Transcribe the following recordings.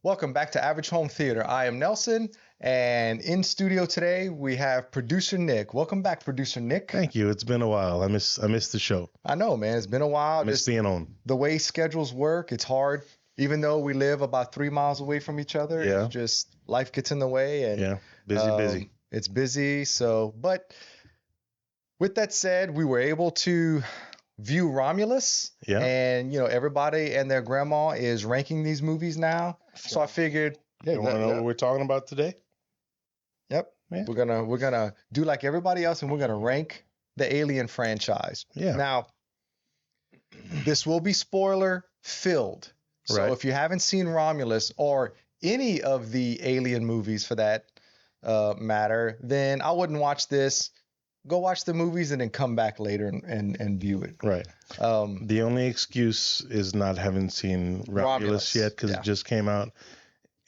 Welcome back to Average Home Theater. I am Nelson, and in studio today we have producer Nick. Welcome back, producer Nick. Thank you. It's been a while. I miss the show. I know, man. It's been a while. I miss being on. The way schedules work, it's hard. Even though we live about 3 miles away from each other, Yeah. it's just life gets in the way, and Yeah, busy. It's busy. So, but with that said, we were able to view Romulus. Yeah. And everybody and their grandma is ranking these movies now. So I figured, You want to know what we're talking about today? Yep. Yeah. We're gonna do like everybody else, and we're gonna rank the Alien franchise. Yeah. Now, this will be spoiler filled. So Right. if you haven't seen Romulus or any of the Alien movies for that matter, then I wouldn't watch this. Go watch the movies and then come back later and view it. Right. The only excuse is not having seen Romulus yet because yeah. it just came out.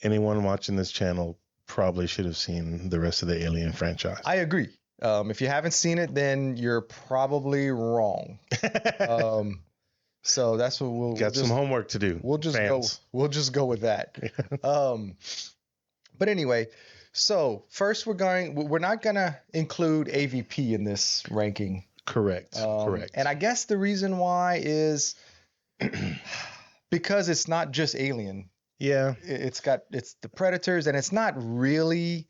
Anyone watching this channel probably should have seen the rest of the Alien franchise. I agree. If you haven't seen it, then you're probably wrong. So that's what we'll got some homework to do. We'll just go. We'll just go with that. But anyway, so first we're not gonna include AVP in this ranking. Correct. Correct. And I guess the reason why is because it's not just Alien. Yeah. It's the Predators, and it's not really.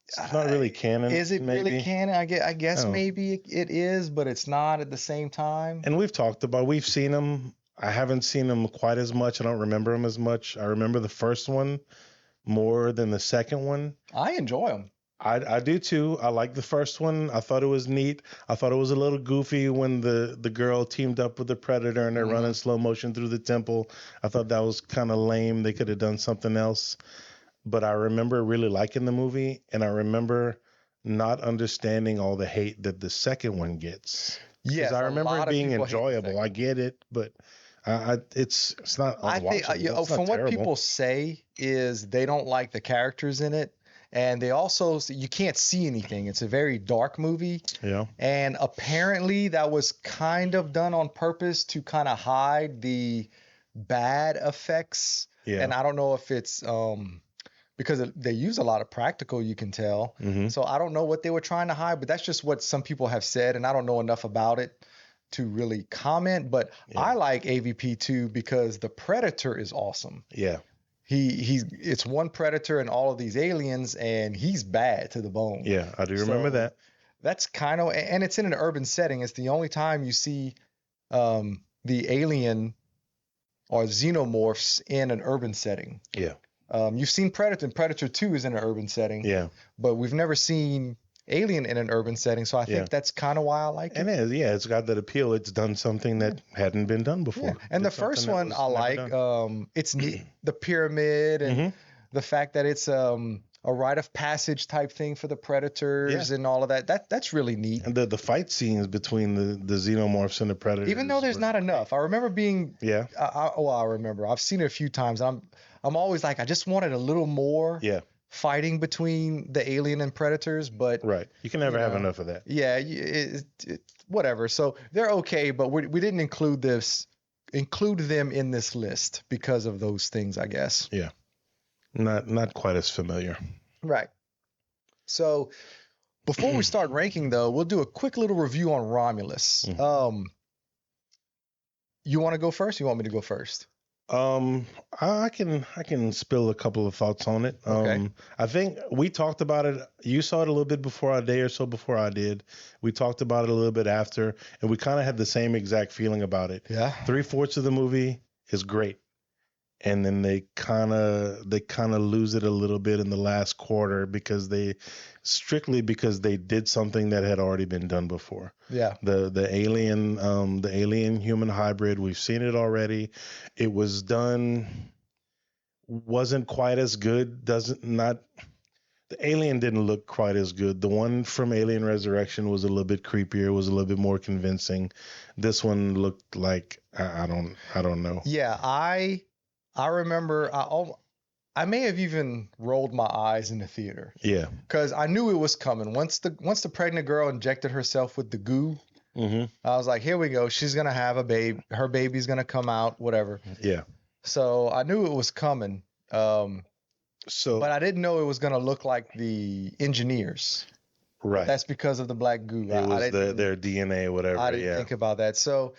It's not really canon. Is it maybe? really canon? I guess maybe it is, but it's not at the same time. And we've seen them. I haven't seen them quite as much. I don't remember them as much. I remember the first one more than the second one. I enjoy them. I do too. I like the first one. I thought it was neat. I thought it was a little goofy when the girl teamed up with the Predator and they're running slow motion through the temple. I thought that was kind of lame. They could have done something else. But I remember really liking the movie, and I remember not understanding all the hate that the second one gets. Yes, I remember it being enjoyable. I get it, but it's not. I think from what people say is they don't like the characters in it, and they also you can't see anything. It's a very dark movie. Yeah. And apparently that was kind of done on purpose to kind of hide the bad effects. Yeah. And I don't know if it's because they use a lot of practical, you can tell. Mm-hmm. So I don't know what they were trying to hide, but that's just what some people have said, and I don't know enough about it to really comment. But I like AVP too because the Predator is awesome. Yeah. It's one Predator and all of these aliens, and he's bad to the bone. Yeah, I do remember that. That's kind of, and it's in an urban setting. It's the only time you see the alien or xenomorphs in an urban setting. Yeah. You've seen Predator, and Predator 2 is in an urban setting. Yeah. But we've never seen Alien in an urban setting, so I think that's kind of why I like it. And it's got that appeal. It's done something that hadn't been done before. Yeah. And the first one I like. It's neat, the pyramid and the fact that it's a rite of passage type thing for the Predators and all of that. That's really neat. And the fight scenes between the xenomorphs and the Predators. Even though there's not enough. I remember being. Yeah. I remember. I've seen it a few times. I'm always like, I just wanted a little more. Yeah. Fighting between the alien and Predators, but right, you can never have enough of that. Yeah, whatever. So they're okay, but we didn't include them in this list because of those things, I guess. Yeah, not quite as familiar. Right. So before we start ranking, though, we'll do a quick little review on Romulus. Mm-hmm. You want to go first? Or you want me to go first? I can spill a couple of thoughts on it. Okay. I think we talked about it. You saw it a little bit before, a day or so before I did. We talked about it a little bit after, and we kind of had the same exact feeling about it. Yeah. 3/4 of the movie is great, and then they kind of lose it a little bit in the last quarter because they did something that had already been done before. Yeah. The alien human hybrid, we've seen it already. It was done, wasn't quite as good. The alien didn't look quite as good. The one from Alien Resurrection was a little bit creepier, was a little bit more convincing. This one looked like I don't know. Yeah, I remember I may have even rolled my eyes in the theater. Yeah. Because I knew it was coming. Once the pregnant girl injected herself with the goo, I was like, here we go. She's going to have a baby. Her baby's going to come out, whatever. Yeah. So I knew it was coming. Um, So but I didn't know it was gonna look like the engineers. right, That's because of the black goo. it I was didn't their DNA, I whatever. didn't Yeah. think about that. So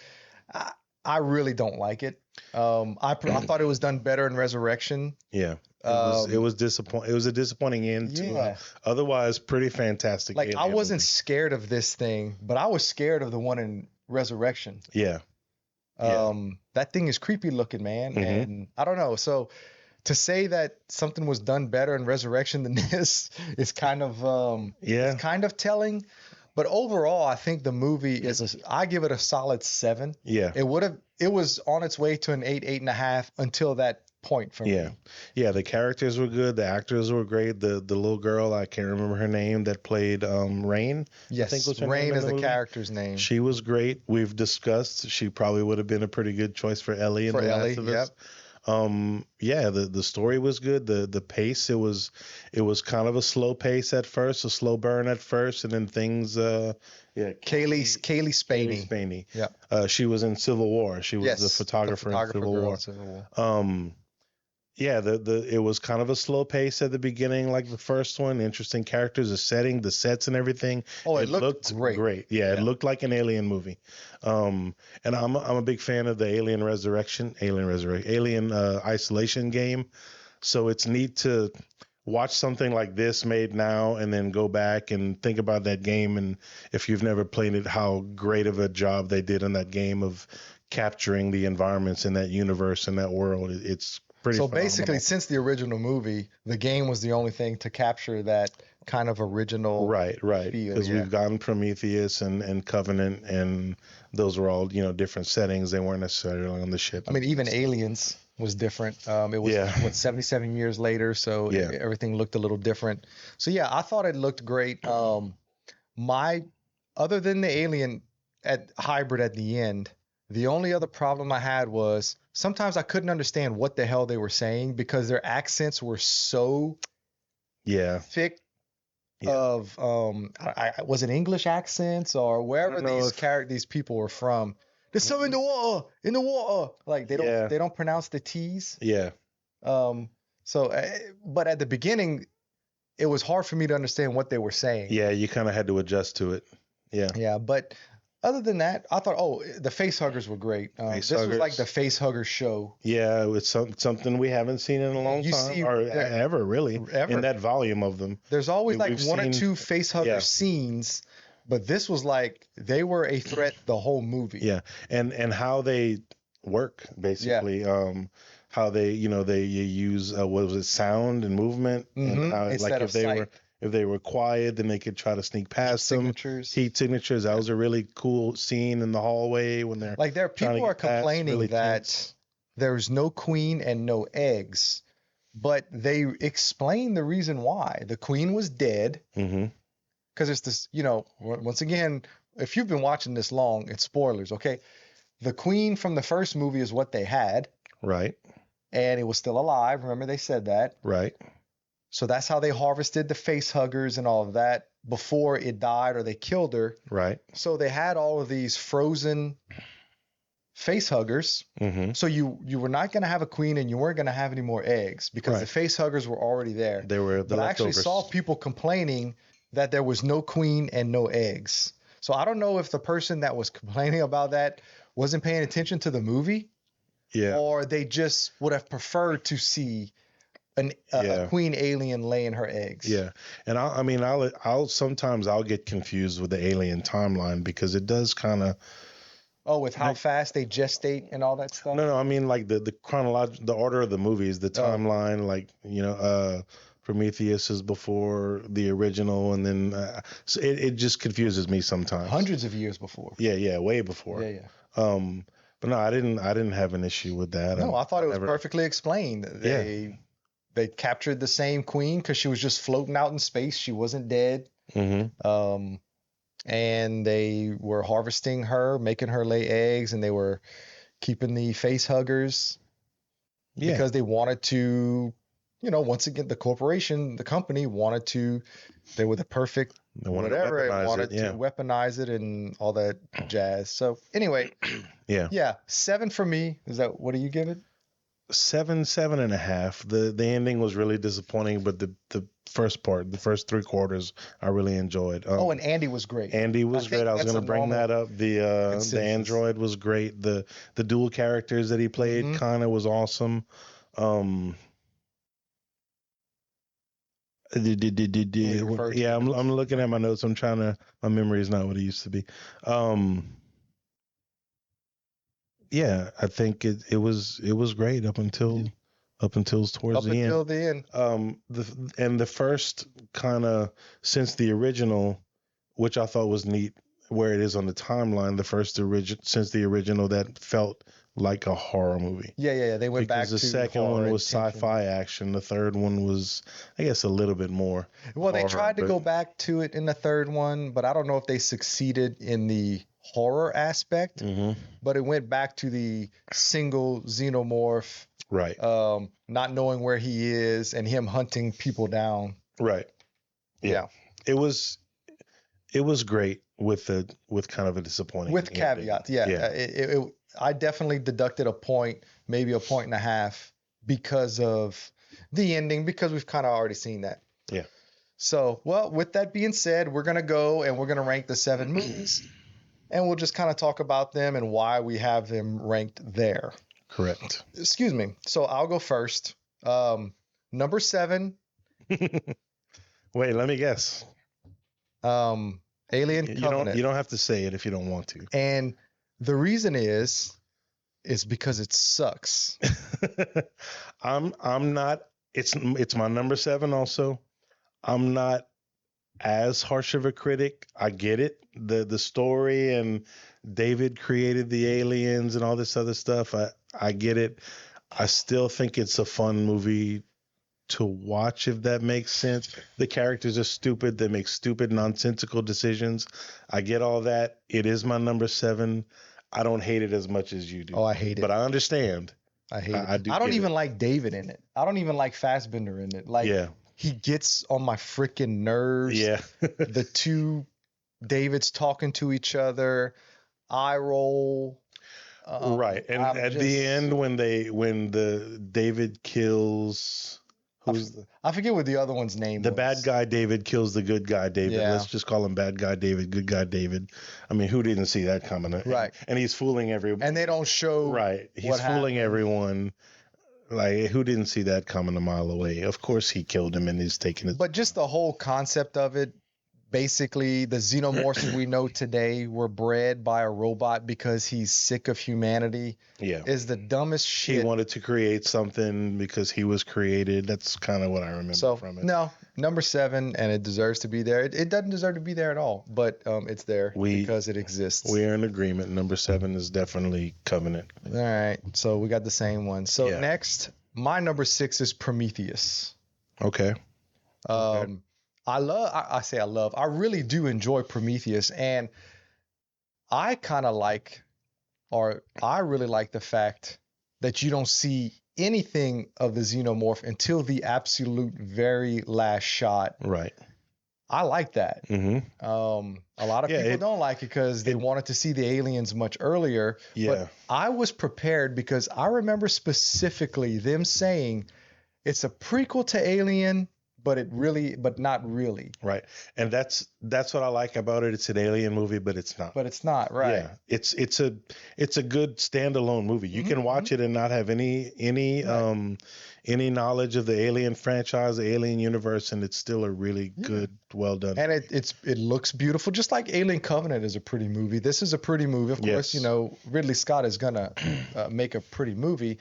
I, I really don't like it. I thought it was done better in Resurrection. Yeah, it Um, was disappoint. It was a disappointing end to a yeah, otherwise pretty fantastic like I Alien wasn't movie. scared of this thing, but I was scared of the one in Resurrection. Yeah, yeah, That thing is creepy looking, man, hmm and I don't know. So to say that something was done better in Resurrection than this is it's yeah, kind of telling. But overall, I think the movie I give it a solid 7. yeah, It was on its way to an 8, 8.5 until that point for yeah, me. yeah. The characters were good. The actors were great. The little girl, I can't remember her name, that played Rain, I think Yes, was her name Rain in is the the movie. character's name She was great. We've discussed she probably would have been a pretty good choice for Ellie in for The Ellie. Last of Us. Yep. Yeah, the story was good. The pace, it was kind of a slow pace at first, a slow burn at first, and then things yeah, Kaylee Kaylee Spaney. Spaney. Yep. She was in Civil War. She was the Yes, the photographer in photographer Civil girl in War. Civil War. Yeah, the it was kind of a slow pace at the beginning, like the first one. Interesting characters, the setting, the sets, and everything. Oh, it It looked looked great. great. Yeah, it Yeah. looked like an Alien movie. And I'm a big fan of the Alien Isolation game. So it's neat to watch something like this made now and then go back and think about that game. And if you've never played it, how great of a job they did in that game of capturing the environments in that universe and that world. It's pretty So basically, phenomenal. since the original movie, the game was the only thing to capture that kind of original Right, right. feel. Because Yeah. we've gotten Prometheus and Covenant, and those were all, different settings. They weren't necessarily on the ship I and mean, even things. Aliens was different. It was Yeah, what 77 years later, so yeah, everything looked a little different. So yeah, I thought it looked great. My other than the alien at hybrid at the end, the only other problem I had was sometimes I couldn't understand what the hell they were saying because their accents were so yeah, thick yeah. of was it English accents or I wherever don't know if, these people were from. There's some in the water. Like yeah, they don't pronounce the T's. yeah, Um, so but at the beginning, it was hard for me to understand what they were saying. yeah. You kind of had to adjust to it. Yeah, Yeah, but other than that, I thought, oh, the face huggers were great. face This was like the huggers. face hugger show. Yeah, it's something we haven't seen in a long You time, see or there ever really, in ever. that volume of them. There's always like We've one or seen, two face hugger yeah, scenes, but this was like they were a threat the whole movie. yeah, and how they work Yeah. basically. How they, they use what was it, sound and movement, and how, Instead like, of sight, if they were quiet, then they could try to sneak heat past them. signatures. Heat signatures. That Yeah. was a really cool scene in the hallway when they're Like there trying to people are get past. complaining Really that tense. there's no queen and no eggs, but they explain the reason why. The queen was dead Hmm. because it's this, once again, if you've been watching this long, it's spoilers, okay? The queen from the first movie is what they had, Right. and it was still alive. Remember, they said that. Right. So that's how they harvested the face huggers and all of that before it died or they killed her. Right. So they had all of these frozen face huggers. Hmm. So you were not going to have a queen and you weren't going to have any more eggs because the Right. face huggers were already there. They were the But I actually leftovers. saw people complaining that there was no queen and no eggs. So I don't know if the person that was complaining about that wasn't paying attention to the movie Yeah. or they just would have preferred to see a Yeah. queen alien laying her eggs. Yeah, and I mean, I'll sometimes I'll get confused with the Alien timeline because it does kind of. Oh, with how Like, fast they gestate and all that stuff? no, I mean, like the order of the movies, the Oh, timeline, like, Prometheus is before the original, and then so it just confuses me sometimes. hundreds of years before. Yeah, way Yeah, before. yeah. But no, I didn't have an issue with that. No, I thought it was never. perfectly explained. Yeah. They captured the same queen because she was just floating out in space. She wasn't dead. Hmm. And they were harvesting her, making her lay eggs, and they were keeping the face huggers Yeah. because they wanted to, once again, the corporation, the company wanted to, they were the perfect They wanted to whatever, it weaponize wanted it. Yeah. to weaponize it and all that jazz. So anyway, Yeah. yeah, 7 for me. Is that what do you give it? seven and a half. The ending was really disappointing, but the first part, the first three quarters, I really enjoyed. Oh, and Andy was great. Andy was great. I was going to bring that up. The android was great. The dual characters that he played kind of was awesome. Yeah, I'm looking at my notes. My memory is not what it used to be. Yeah, I think it was great up until towards the end. Up until the end. The first kind of, since the original, which I thought was neat, where it is on the timeline, since the original that felt like a horror movie. Yeah. They went back to the second one was sci-fi action. The third one was, I guess, a little bit more. Well, they tried to go back to it in the third one, but I don't know if they succeeded in the horror aspect. But it went back to the single xenomorph, right? Not knowing where he is and him hunting people down. Right. Yeah. It was great with kind of a disappointing with caveats. Yeah. I definitely deducted a point, maybe a point and a half, because of the ending, because we've kind of already seen that. Yeah. So, well, with that being said, we're gonna go and we're gonna rank the 7 movies, and we'll just kind of talk about them and why we have them ranked there. Correct. Excuse me. So I'll go first. Number 7. Wait, let me guess. Alien Covenant. You don't have to say it if you don't want to. And the reason is because it sucks. I'm not. It's my number 7 also. I'm not as harsh of a critic. I get it. The story, and David created the aliens and all this other stuff. I get it. I still think it's a fun movie to watch, if that makes sense. The characters are stupid. They make stupid, nonsensical decisions. I get all that. It is my number 7. I don't hate it as much as you do. Oh, I hate it. But I understand. I hate it. I don't even like David in it. I don't even like Fassbender in it. Like, he gets on my freaking nerves. Yeah. The two Davids talking to each other, eye roll. Right. And at the end, when the David kills, I forget what the other one's name was. The bad guy David kills the good guy David. Yeah. Let's just call him bad guy David, good guy David. I mean, who didn't see that coming? Right. And he's fooling everyone. And they don't show. Right. He's fooling everyone. Like, who didn't see that coming a mile away? Of course he killed him, and he's taking it. But just the whole concept of it, basically the xenomorphs we know today were bred by a robot because he's sick of humanity. Yeah. Is the dumbest shit. He wanted to create something because he was created. That's kind of what I remember from it. No, number 7, and it deserves to be there. It doesn't deserve to be there at all, but it's there because it exists. We are in agreement. Number 7 is definitely Covenant. All right. So we got the same one. So next, my number 6 is Prometheus. Okay. I really do enjoy Prometheus, and I really like the fact that you don't see anything of the xenomorph until the absolute very last shot. Right. I like that. Mm-hmm. A lot of people don't like it because they wanted to see the aliens much earlier. Yeah. But I was prepared because I remember specifically them saying it's a prequel to Alien, but not really. Right. And that's what I like about it. It's an alien movie, but it's not. But it's not, right. Yeah. It's a good standalone movie. You can watch it and not have any knowledge of the Alien franchise, the Alien universe, and it's still a really good, well done. And it looks beautiful, just like Alien Covenant is a pretty movie. This is a pretty movie. Of course, Ridley Scott is gonna make a pretty movie.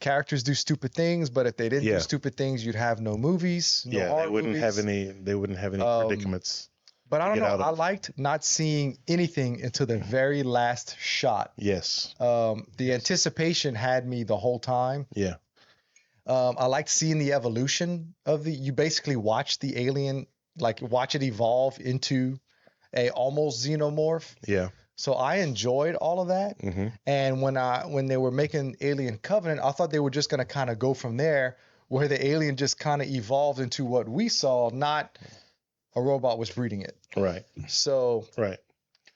Characters do stupid things, but if they didn't do stupid things, you'd have no movies. They wouldn't have any predicaments. But I don't know. I liked not seeing anything until the very last shot. Yes. The anticipation had me the whole time. Yeah. I liked seeing the evolution of you basically watch the alien, like watch it evolve into a almost xenomorph. Yeah. So I enjoyed all of that. Mm-hmm. And when they were making Alien Covenant, I thought they were just going to kind of go from there, where the alien just kind of evolved into what we saw, not a robot was breeding it. Right. So right.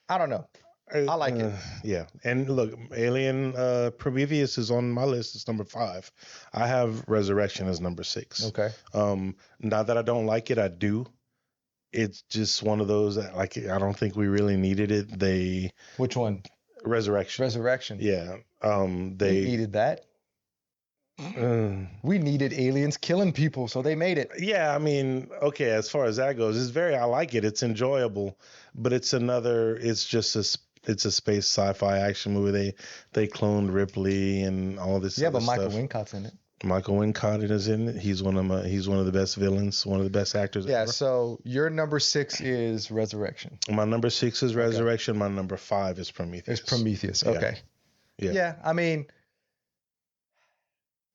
I don't know. I like it. Yeah, and look, Alien Prometheus is on my list. It's number 5. I have Resurrection as number 6. Okay. Not that I don't like it, I do. It's just one of those that, like, I don't think we really needed it. Which one? Resurrection. Resurrection. Yeah. We They. needed that. Uh, We needed aliens killing people, so they made it. yeah, I mean, okay. As far as that goes, I like it. It's enjoyable, but it's another. It's just it's a space sci-fi action movie. They cloned Ripley and all this. Yeah, other but Michael stuff. Wincott's in it. Michael Wincott is in it. He's one of the best villains, one of the best actors Yeah, ever. so your number 6 is Resurrection. My number 6 is Resurrection. My number 5 is Prometheus. It's Prometheus. Yeah. Okay. Yeah. Yeah, I mean,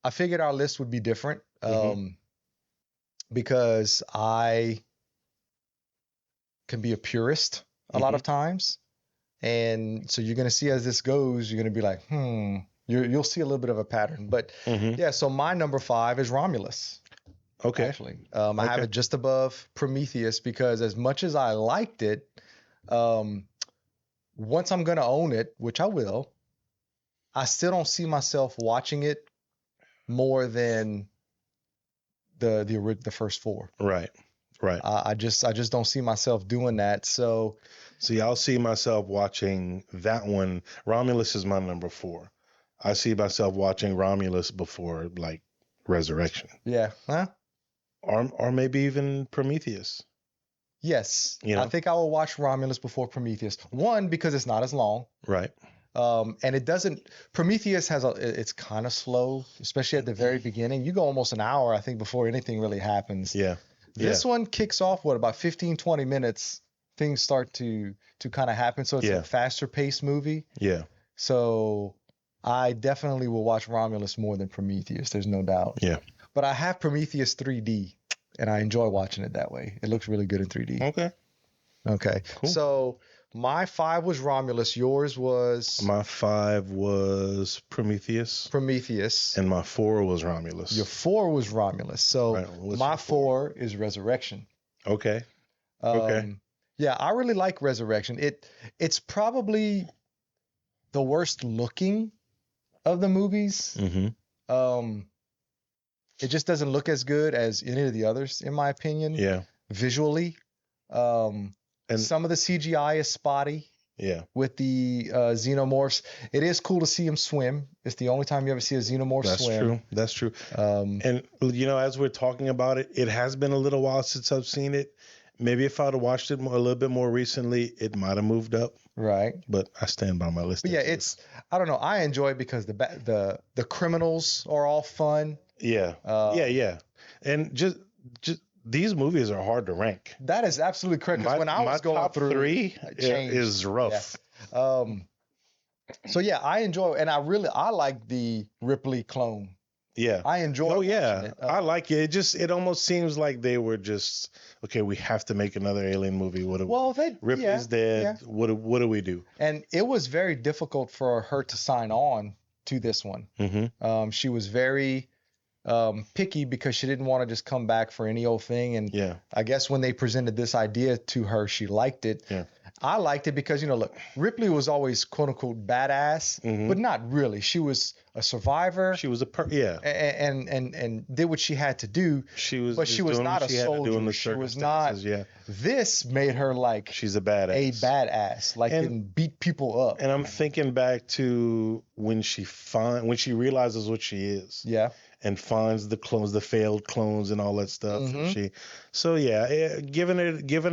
I figured our list would be different because I can be a purist a lot of times. And so you're going to see as this goes, you're going to be like, you'll see a little bit of a pattern. But yeah, so my number 5 is Romulus. Okay. Actually, I have it just above Prometheus because as much as I liked it, once I'm going to own it, which I will, I still don't see myself watching it more than the first 4. Right. I just don't see myself doing that. So See, I'll see myself watching that one. Romulus is my number 4. I see myself watching Romulus before, like, Resurrection, yeah, or maybe even Prometheus. yes, You know? I think I will watch Romulus before Prometheus. One, because it's not as long. Right. And it doesn't. Prometheus it's kind of slow, especially at the very beginning. You go almost an hour, I think, before anything really happens. Yeah. This one kicks off about 15, 20 minutes. Things start to kind of happen. So it's a faster paced movie. Yeah. So I definitely will watch Romulus more than Prometheus. There's no doubt. Yeah. But I have Prometheus 3D, and I enjoy watching it that way. It looks really good in 3D. Okay. Okay. Cool. So my 5 was Romulus. Yours was? My 5 was Prometheus. Prometheus. And my 4 was Romulus. Your 4 was Romulus. So Right, my 4 is Resurrection. Okay. Okay. Yeah, I really like Resurrection. It's probably the worst looking of the movies. It just doesn't look as good as any of the others, in my opinion. Yeah. Visually. And some of the CGI is spotty. Yeah. With the xenomorphs. It is cool to see them swim. It's the only time you ever see a xenomorph swim. That's true. And, as we're talking about it, it has been a little while since I've seen it. Maybe if I'd have watched it a little bit more recently, it might have moved up. Right. But I stand by my list. But yeah, I don't know. I enjoy it because the criminals are all fun. Yeah. Yeah. And just these movies are hard to rank. That is absolutely correct. Because when I was going top through 3 is rough. Yeah. So yeah, I enjoy, and I like the Ripley clone. Yeah. I enjoy. Oh yeah. I like it. It almost seems like they were just, okay, we have to make another Alien movie. Ripley's dead. Yeah. What do we do? And it was very difficult for her to sign on to this one. She was very picky because she didn't want to just come back for any old thing. And I guess when they presented this idea to her, she liked it. Yeah. I liked it because, look, Ripley was always quote unquote badass, but not really. She was a survivor. She was and did what she had to do. She was not a soldier. She was not. Yeah. This made her like she's a badass. Like can beat people up. And I'm thinking back to when she realizes what she is. Yeah. And finds the clones, the failed clones, and all that stuff. Giving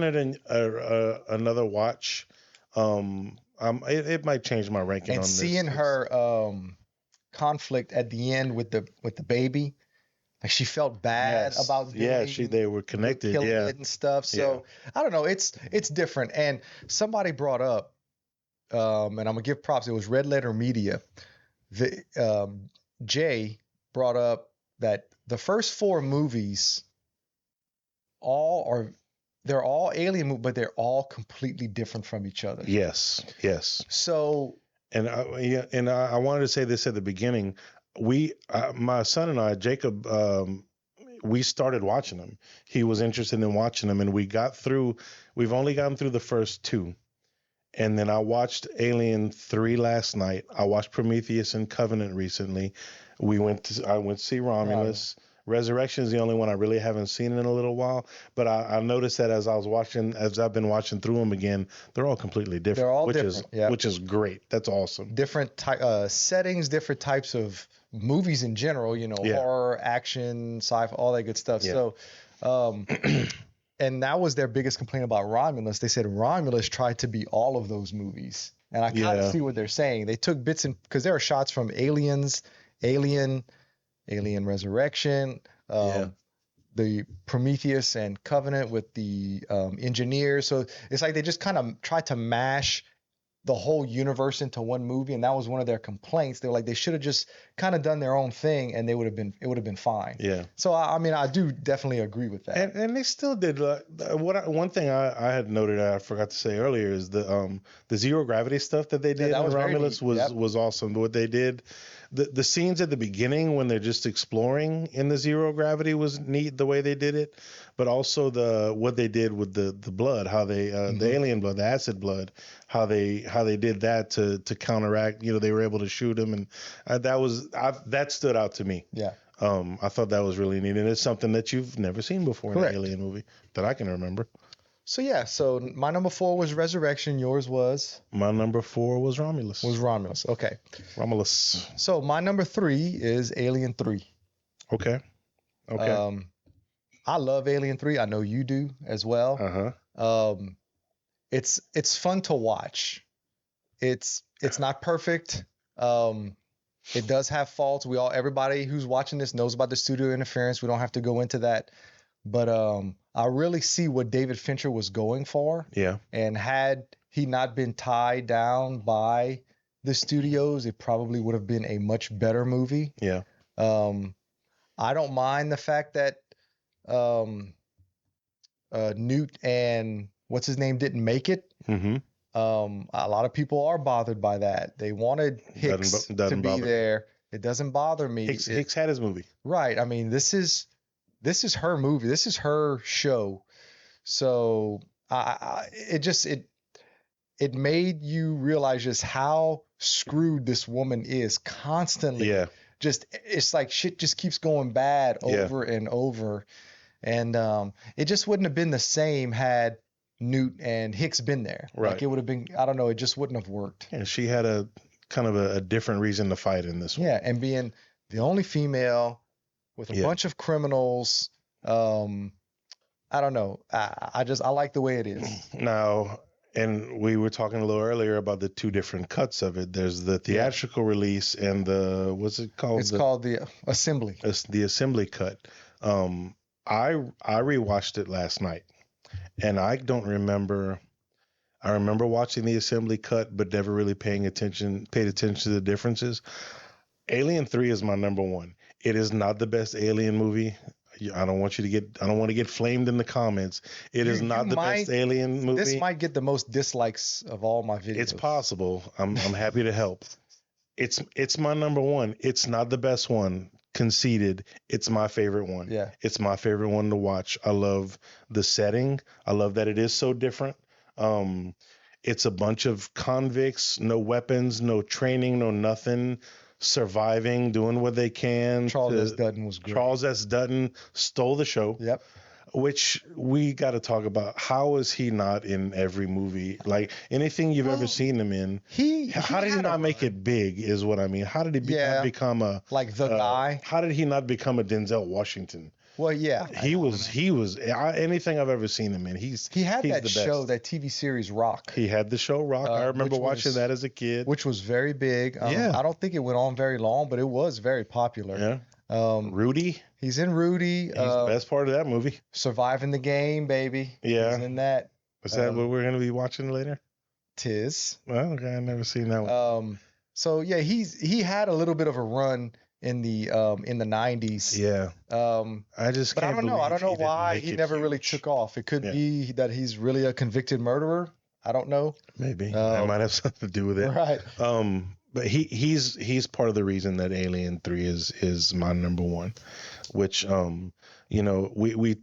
it another watch, it might change my ranking. And on seeing this. her conflict at the end with the baby, like she felt bad about they were connected, killing it and stuff. So I don't know, it's different. And somebody brought up, and I'm gonna give props. It was Red Letter Media. Jay brought up that the first 4 movies they're all alien movies, but they're all completely different from each other. Yes. So, and I wanted to say this at the beginning. My son and I, Jacob, we started watching them. He was interested in watching them, and we've only gotten through the first 2. And then I watched Alien 3 last night. I watched Prometheus and Covenant recently. I went to see Romulus. Resurrection is the only one I really haven't seen in a little while, but I noticed that as I've been watching through them again, they're all completely different. They're all which different. is which is great. That's awesome. Different settings, different types of movies in general. Horror, action, sci-fi, all that good stuff. Yeah. So, and that was their biggest complaint about Romulus. They said Romulus tried to be all of those movies, and I kind of see what they're saying. They took bits because there are shots from Aliens, Alien Resurrection, the Prometheus and Covenant with the engineers. So it's like they just kind of tried to mash the whole universe into one movie, and that was one of their complaints. They were like, they should have just kind of done their own thing, and it would have been fine. Yeah. So I mean, I do definitely agree with that. And they still did. One thing I had noted I forgot to say earlier is the zero gravity stuff that they did in Romulus was awesome. What they did. The scenes at the beginning when they're just exploring in the zero gravity was neat the way they did it, but also what they did with the blood, how they the alien blood, the acid blood, how they did that to counteract. They were able to shoot him, and that stood out to me. Yeah. I thought that was really neat, and it's something that you've never seen before in an alien movie that I can remember. So yeah, my number 4 was Resurrection. Yours was? My number 4 was Romulus. Okay. Romulus. So my number 3 is Alien 3. Okay. I love Alien 3. I know you do as well. It's fun to watch. It's not perfect. It does have faults. Everybody who's watching this knows about the studio interference. We don't have to go into that. But I really see what David Fincher was going for. Yeah. And had he not been tied down by the studios, it probably would have been a much better movie. Yeah. I don't mind the fact that Newt and what's his name didn't make it. Mm-hmm. A lot of people are bothered by that. They wanted Hicks to be there. It doesn't bother me. Hicks had his movie. Right. I mean, this is her movie. This is her show. So it made you realize just how screwed this woman is constantly. Yeah. It's like shit just keeps going bad over and over. And it just wouldn't have been the same had Newt and Hicks been there. Right. Like it would have been, I don't know, it just wouldn't have worked. And she had a kind of a different reason to fight in this one. Yeah, and being the only female with a bunch of criminals. I don't know. I like the way it is. Now, and we were talking a little earlier about the two different cuts of it. There's the theatrical release and what's it called? It's called the assembly. The assembly cut. I rewatched it last night, and I don't remember. I remember watching the assembly cut, but never really paid attention to the differences. Alien 3 is my number 1. It is not the best Alien movie. I don't want to get flamed in the comments. It is not the best Alien movie. This might get the most dislikes of all my videos. It's possible. I'm happy to help. It's my number 1. It's not the best one. Conceded. It's my favorite one. Yeah. It's my favorite one to watch. I love the setting. I love that it is so different. It's a bunch of convicts, no weapons, no training, no nothing, surviving, doing what they can. Charles S. Dutton was great. Charles S. Dutton stole the show. Yep. Which we got to talk about. How is he not in every movie? Like anything you've ever seen him in. How did he not make it big? Is what I mean. How did he not become a guy? How did he not become a Denzel Washington? Well, yeah, he was anything I've ever seen him in. He had that the show, that TV series Rock. He had the show Rock. I remember watching that as a kid, which was very big. I don't think it went on very long, but it was very popular. Yeah. Rudy. He's in Rudy. He's the best part of that movie. Surviving the Game, baby. Yeah. He's in that. Is that what we're going to be watching later? Tis. Well, okay, I've never seen that one. So yeah, he had a little bit of a run in the 90s. Yeah. I just can't. But I don't know why he never really took off. It could be that he's really a convicted murderer. I don't know. Maybe that might have something to do with it. Right. but he's part of the reason that Alien 3 is my number one. Which we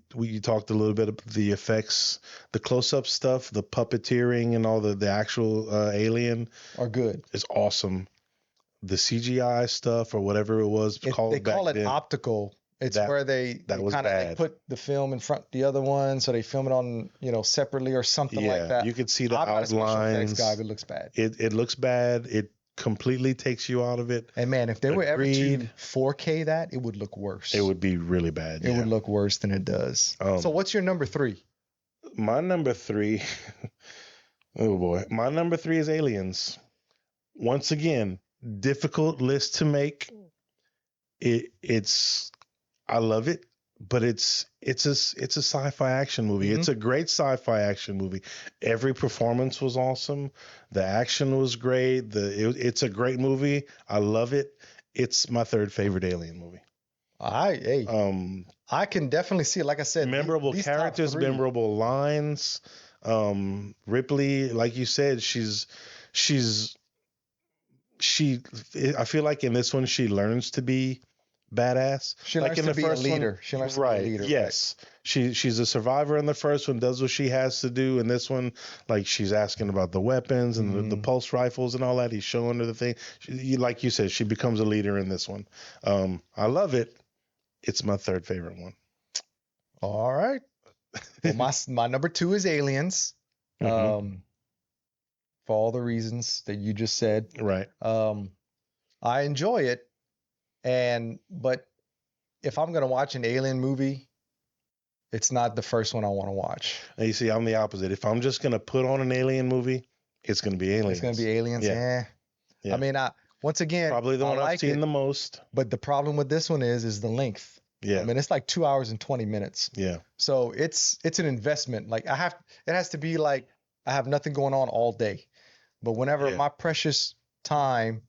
talked a little bit about the effects, the close-up stuff, the puppeteering, and all the actual alien Are good. is awesome. The CGI stuff or whatever it was called They back call it then, optical. It's that where they was kind of bad. put the film in front of the other one, so they film it on separately or something like Yeah, that. you could see the I'm not a special effects outlines. guy, but it looks bad. It looks bad. It completely takes you out of it. And man, if they were ever to Agreed. 4K that, it would look worse. It would be really bad. It would look worse than it does. So what's your number 3? My number 3. Oh boy, my number 3 is Aliens. Once again, difficult list to make. It's I love it, but it's a sci-fi action movie. Mm-hmm. It's a great sci-fi action movie. Every performance was awesome. The action was great. It's a great movie. I love it. It's my third favorite Alien movie. I can definitely see it. Like I said, memorable these characters, memorable lines. Ripley, like you said, I feel like in this one she learns to be badass. She like learns in to the be first a leader. One, She learns to right, be a leader. yes. Right. She's a survivor in the first one, does what she has to do. In this one, like she's asking about the weapons and the pulse rifles and all that. He's showing her the thing. Like you said, she becomes a leader in this one. I love it. It's my third favorite one. All right. Well, my number 2 is Aliens. Mm-hmm. For all the reasons that you just said. Right. I enjoy it, but if I'm gonna watch an Alien movie, it's not the first one I want to watch. And you see, I'm the opposite. If I'm just gonna put on an Alien movie, it's gonna be Aliens. It's gonna be Aliens. Yeah. I mean, once again, probably the one I've seen the most. But the problem with this one is the length. Yeah. I mean, it's like 2 hours and 20 minutes. Yeah. So it's an investment. Like it has to be like I have nothing going on all day. But whenever my precious time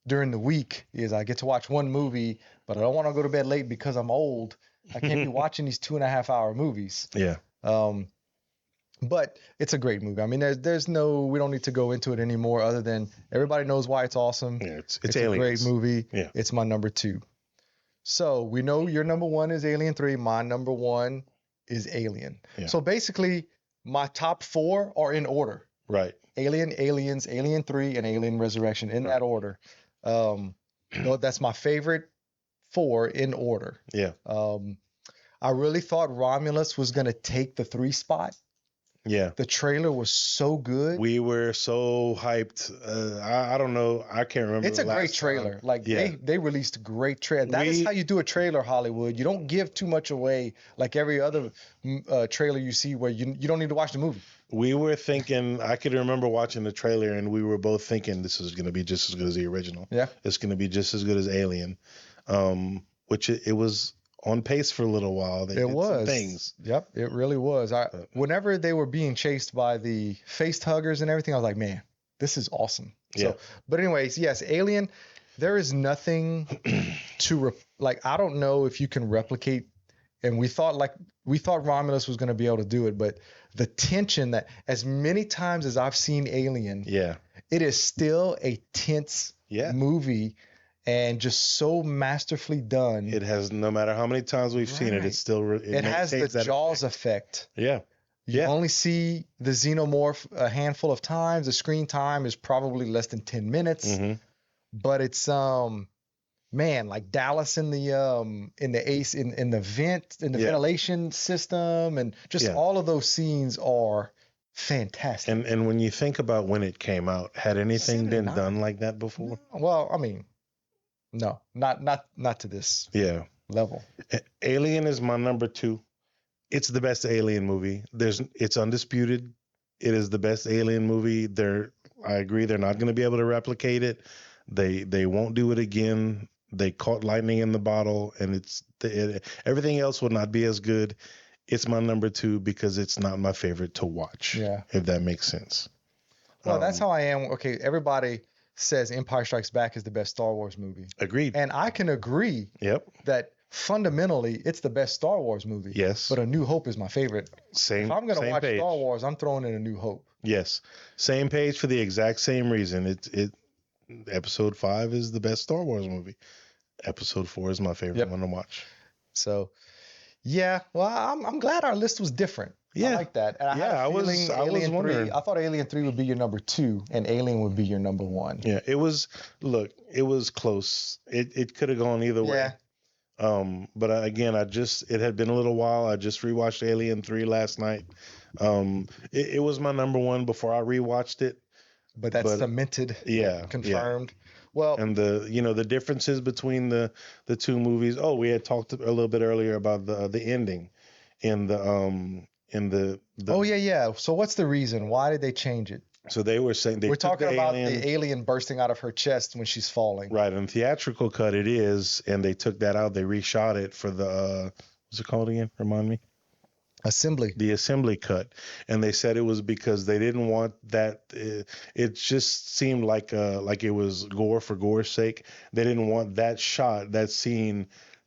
during the week is I get to watch one movie, but I don't want to go to bed late because I'm old. I can't be watching these 2.5 hour movies. Yeah. But it's a great movie. I mean, we don't need to go into it anymore other than everybody knows why it's awesome. Yeah, it's a great movie. Yeah. It's my number 2. So we know your number 1 is Alien 3. My number 1 is Alien. Yeah. So basically my top 4 are in order. Right. Alien, Aliens, Alien 3, and Alien Resurrection in that order. That's my favorite 4 in order. Yeah. I really thought Romulus was going to take the 3 spot. Yeah. The trailer was so good. We were so hyped. I don't know. I can't remember. It's a great trailer. Time. Like they released a great trailer. That is how you do a trailer, Hollywood. You don't give too much away like every other trailer you see where you don't need to watch the movie. We were thinking, I could remember watching the trailer and we were both thinking this is going to be just as good as the original. Yeah. It's going to be just as good as Alien. Which it was on pace for a little while. They did some things. Yep, it really was. Whenever they were being chased by the faced huggers and everything, I was like, man, this is awesome. Yeah. But anyways, yes, Alien, there is nothing I don't know if you can replicate. And we thought Romulus was going to be able to do it, but the tension that as many times as I've seen Alien, it is still a tense movie. And just so masterfully done. It has, no matter how many times we've seen it, it's still. It has the Jaws effect. Yeah. You only see the xenomorph a handful of times. The screen time is probably less than 10 minutes. Mm-hmm. But it's like Dallas in the ventilation system, and just all of those scenes are fantastic. And when you think about when it came out, had anything been done like that before? Well, I mean. No, not to this level. Alien is my number 2. It's the best Alien movie. It's undisputed. It is the best Alien movie. I agree. They're not going to be able to replicate it. They won't do it again. They caught lightning in the bottle, and everything else will not be as good. It's my number 2 because it's not my favorite to watch. Yeah, if that makes sense. Well, that's how I am. Okay, everybody says Empire Strikes Back is the best Star Wars movie. Agreed. And I can agree that fundamentally it's the best Star Wars movie. Yes. But A New Hope is my favorite. If I'm going to watch page. Star Wars, I'm throwing in A New Hope. Yes. Same page for the exact same reason. Episode 5 is the best Star Wars movie. Episode 4 is my favorite Yep. one to watch. So yeah, well, I'm glad our list was different. I Yeah. like that. And I had Yeah, a I was- feeling I was Alien 3. wondering. I thought Alien 3 would be your number 2 and Alien would be your number 1. Yeah, it was. Look, it was close. It could have gone either way. But again, it had been a little while. I just rewatched Alien 3 last night. It was my number 1 before I rewatched it. But that's But, cemented, Yeah, confirmed. Well, and the differences between the two movies. Oh, we had talked a little bit earlier about the ending in the oh yeah. So what's the reason? Why did they change it? So they were saying We're took talking the about alien, the alien bursting out of her chest when she's falling. right, in theatrical cut it is, and they took that out. They reshot it for the what's it called again? Remind me. Assembly. The assembly cut, and they said it was because they didn't want that. It just seemed like it was gore for gore's sake. They didn't want that shot, that scene,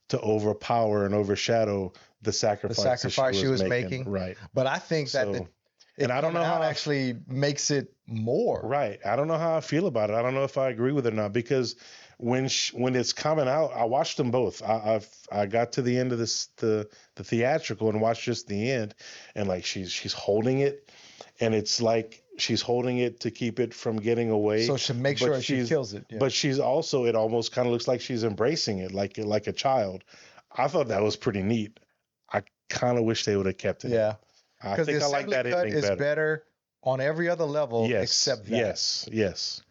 to overpower and overshadow the sacrifice she was making. Right. But I think that So, it and I don't know coming out how actually makes it more. Right. I don't know how I feel about it. I don't know if I agree with it or not, because when it's coming out, I watched them both. I got to the end of the theatrical and watched just the end, and like she's holding it, and it's like she's holding it to keep it from getting away. So she make sure she kills it. Yeah. But she's also, it almost kind of looks like she's embracing it like a child. I thought that was pretty neat. I kind of wish they would have kept it. Yeah. I Because the think I like assembly that cut ending is better. better on every other level except that. Yes.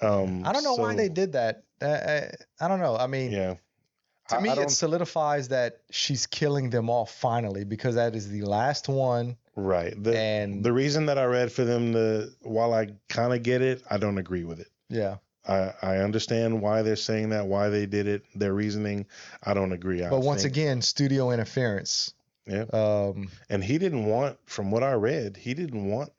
I don't know why so- they did that. I don't know. I mean, Yeah. to me, I it don't- solidifies that she's killing them off finally, because that is the last one. Right. And- The reason that I read for them while I kind of get it, I don't agree with it. Yeah. I understand why they're saying that, why they did it, their reasoning. I don't agree. But once again, studio interference. Yeah. Um, And he didn't want, from what I read, he didn't want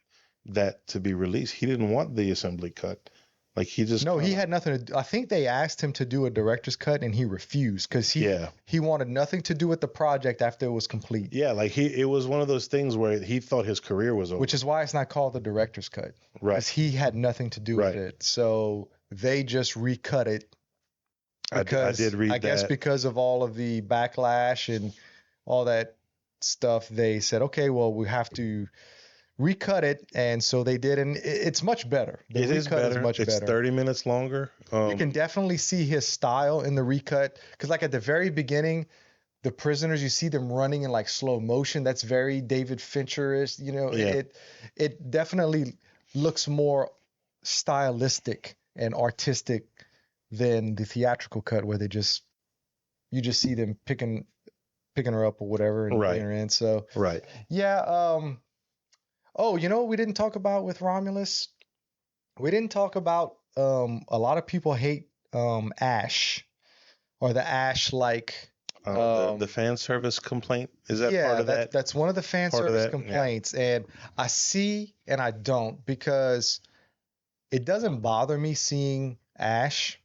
that to be released. He didn't want the assembly cut. Like he just no, he had nothing to do. I think they asked him to do a director's cut and he refused because he wanted nothing to do with the project after it was complete. Yeah, like it was one of those things where he thought his career was over. Which is why it's not called the director's cut. Right. Because he had nothing to do Right. with it. So they just recut it. I did read I guess that. because of all of the backlash and all that stuff, they said, okay, well, we have to recut it. And so they did. And it's much better. The It is recut better. much It's better. 30 minutes longer. You can definitely see his style in the recut. Because like at the very beginning, the prisoners, you see them running in like slow motion. That's very David Fincher-ish. You know, Yeah. it definitely looks more stylistic and artistic than the theatrical cut where you just see them picking her up or whatever and Right. putting her in. So Right. yeah. Oh, you know what we didn't talk about with Romulus? We didn't talk about a lot of people hate Ash or the Ash like The fan service complaint, is that part of that? That's one of the fan Part of service that? Yeah. complaints. And I see and I don't, because it doesn't bother me seeing Ash.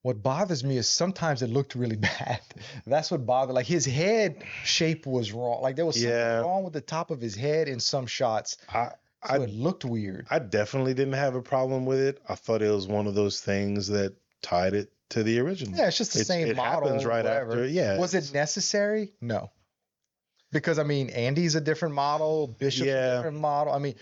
What bothers me is sometimes it looked really bad. That's what bothered. Like his head shape was wrong. Like there was something Yeah. wrong with the top of his head in some shots. So it looked weird. I definitely didn't have a problem with it. I thought it was one of those things that tied it to the original. Yeah, it's just the same it model. happens right whatever. after. Yeah. Was it necessary? No. Because I mean, Andy's a different model, Bishop's Yeah. a different model. I mean,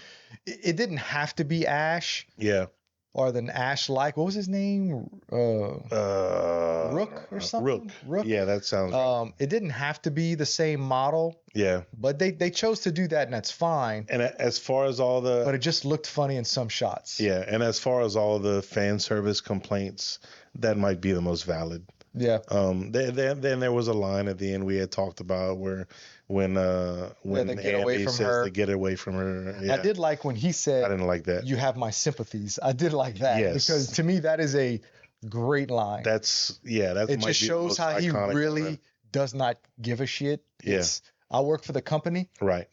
it didn't have to be Ash Yeah. or than Ash-like. What was his name? Rook or something? Rook. Yeah, that sounds right. It didn't have to be the same model, Yeah. but they chose to do that, and that's fine. And as far as all the But it just looked funny in some shots. yeah, and as far as all the fan service complaints, that might be the most valid. Yeah. Then there was a line at the end we had talked about where when they get away Andy from says her. to get away from her. Yeah. I did like when he I said, didn't like that. "You have my sympathies." I did like that Yes. because to me that is a great line. That It might just be the shows most how he iconic really one. does not give a shit. Yeah. I work for the company, Right.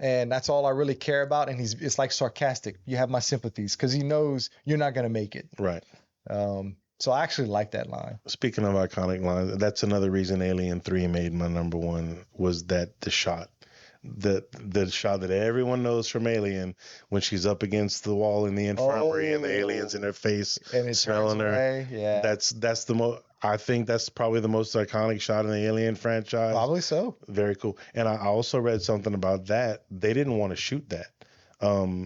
and that's all I really care about. And it's like sarcastic. You have my sympathies because he knows you're not gonna make it. Right. So I actually like that line. Speaking of iconic lines, that's another reason Alien 3 made my number one, was that the shot. the shot that everyone knows from Alien when she's up against the wall in the infirmary and the aliens in her face and it turns smelling her. away. Yeah, That's the most. I think that's probably the most iconic shot in the Alien franchise. probably so. Very cool. And I also read something about that. They didn't want to shoot that.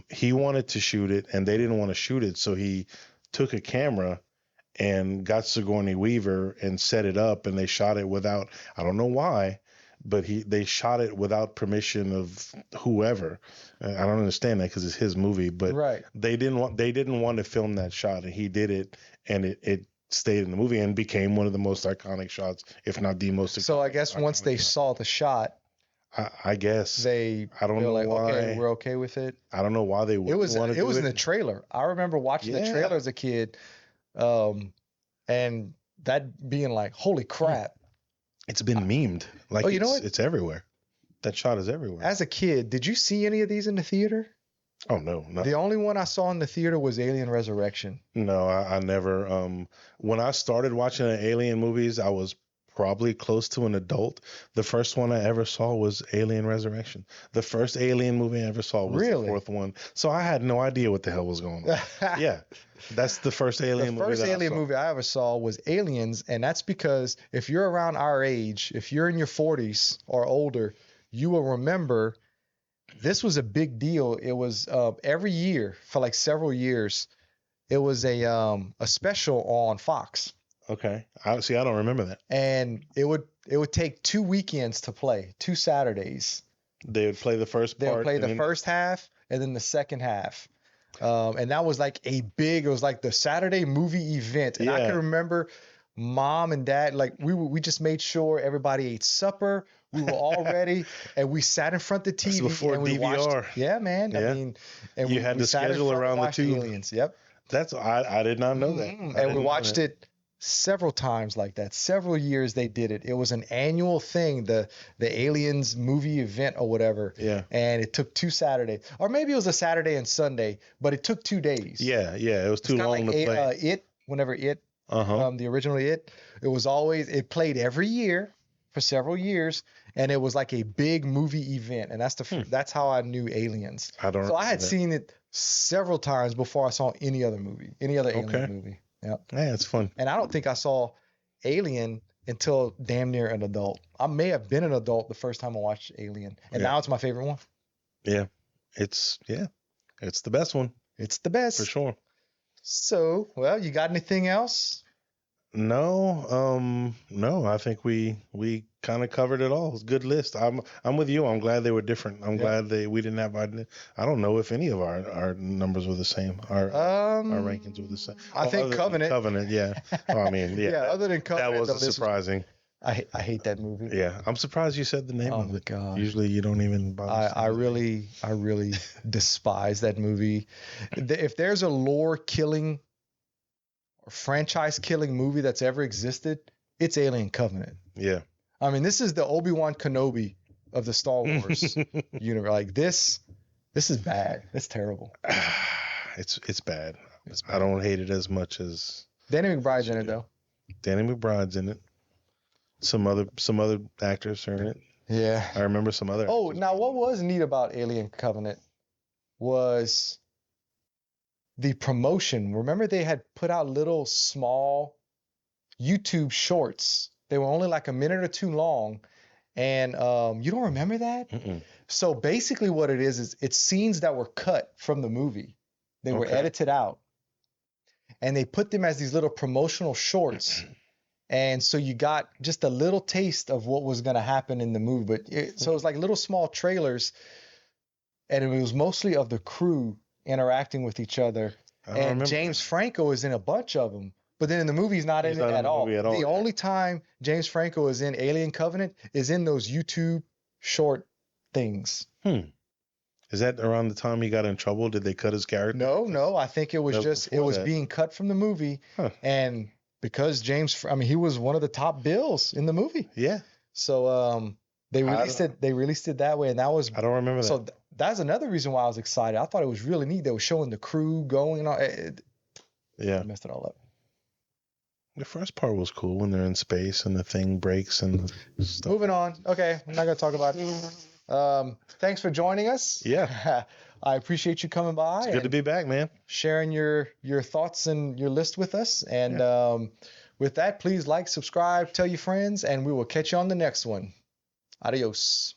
He wanted to shoot it, and they didn't want to shoot it, so he took a camera and got Sigourney Weaver and set it up, and they shot it without. I don't know why, but they shot it without permission of whoever. I don't understand that because it's his movie, but Right. they didn't want to film that shot, and he did it, and it stayed in the movie and became one of the most iconic shots, if not the most. So I guess once they saw the shot, I guess I don't know like, why. Okay, we're okay with it. I don't know why they It was in the trailer. I remember watching the trailer as a kid, and that being like, holy crap. It's been memed. Like, you know what? It's everywhere. That shot is everywhere. As a kid, did you see any of these in the theater? Oh, no. The only one I saw in the theater was Alien Resurrection. No, I never. When I started watching the Alien movies, I was probably close to an adult. The first one I ever saw was Alien Resurrection. The first Alien movie I ever saw was the fourth one. So I had no idea what the hell was going on. Yeah. That's the first Alien movie. The first Alien movie I ever saw was Aliens, and that's because if you're around our age, if you're in your 40s or older, you will remember this was a big deal. It was every year for like several years. It was a special on Fox. Okay. I don't remember that. And it would take 2 weekends to play, 2 Saturdays. They would play the first part. They would play the first half and then the second half. And that was like it was like the Saturday movie event. And I can remember Mom and Dad, like we just made sure everybody ate supper. We were all ready, and we sat in front of the TV before and we DVR. watched. Yeah, man. Yeah. I mean, and you had to schedule around the two. Aliens. Yep. That's I did not know that. And we watched it several times like that. Several years they did it. It was an annual thing, the Aliens movie event or whatever. Yeah. And it took 2 Saturdays, or maybe it was a Saturday and Sunday, but it took 2 days. Yeah, it was too long to play. The original It was always, it played every year for several years, and it was like a big movie event, and that's how I knew Aliens. I had seen it several times before I saw any other Alien movie. Yeah, it's fun. And I don't think I saw Alien until damn near an adult. I may have been an adult the first time I watched Alien, and now it's my favorite one. Yeah, it's the best one. It's the best for sure. So, well, you got anything else? No, I think we kind of covered it all. It's a good list. I'm with you. I'm glad they were different. I'm glad we didn't have I don't know if any of our numbers were the same. Our rankings were the same. I think Covenant, yeah. Oh, I mean, yeah. Other than Covenant, that was surprising. I hate that movie. Yeah, I'm surprised you said the name of it. God. Usually you don't even bother. I really despise that movie. If there's a lore killing or franchise killing movie that's ever existed, it's Alien Covenant. Yeah. I mean, this is the Obi-Wan Kenobi of the Star Wars universe. Like this is bad. It's terrible. It's bad. I don't hate it as much as Danny McBride's in it though. Danny McBride's in it. Some other actors are in it. Yeah. I remember some other. Oh, now what was neat about Alien Covenant was the promotion. Remember they had put out little small YouTube shorts. They were only like a minute or 2 long. And you don't remember that? Mm-mm. So basically what it is it's scenes that were cut from the movie. They were edited out. And they put them as these little promotional shorts. And so you got just a little taste of what was going to happen in the movie. But so it was like little small trailers. And it was mostly of the crew interacting with each other. And James Franco is in a bunch of them. But then in the movie, he's not in it at all. The only time James Franco is in Alien Covenant is in those YouTube short things. Is that around the time he got in trouble? Did they cut his character? No. I think it was being cut from the movie. And because he was one of the top bills in the movie. Yeah. So they released it that way. And that was, I don't remember that. So that's another reason why I was excited. I thought it was really neat. They were showing the crew going. Yeah. Messed it all up. The first part was cool when they're in space and the thing breaks and stuff. Moving on. Okay, I'm not gonna talk about it. Thanks for joining us. Yeah. I appreciate you coming by. It's good to be back, man. Sharing your thoughts and your list with us. And with that, please like, subscribe, tell your friends, and we will catch you on the next one. Adios.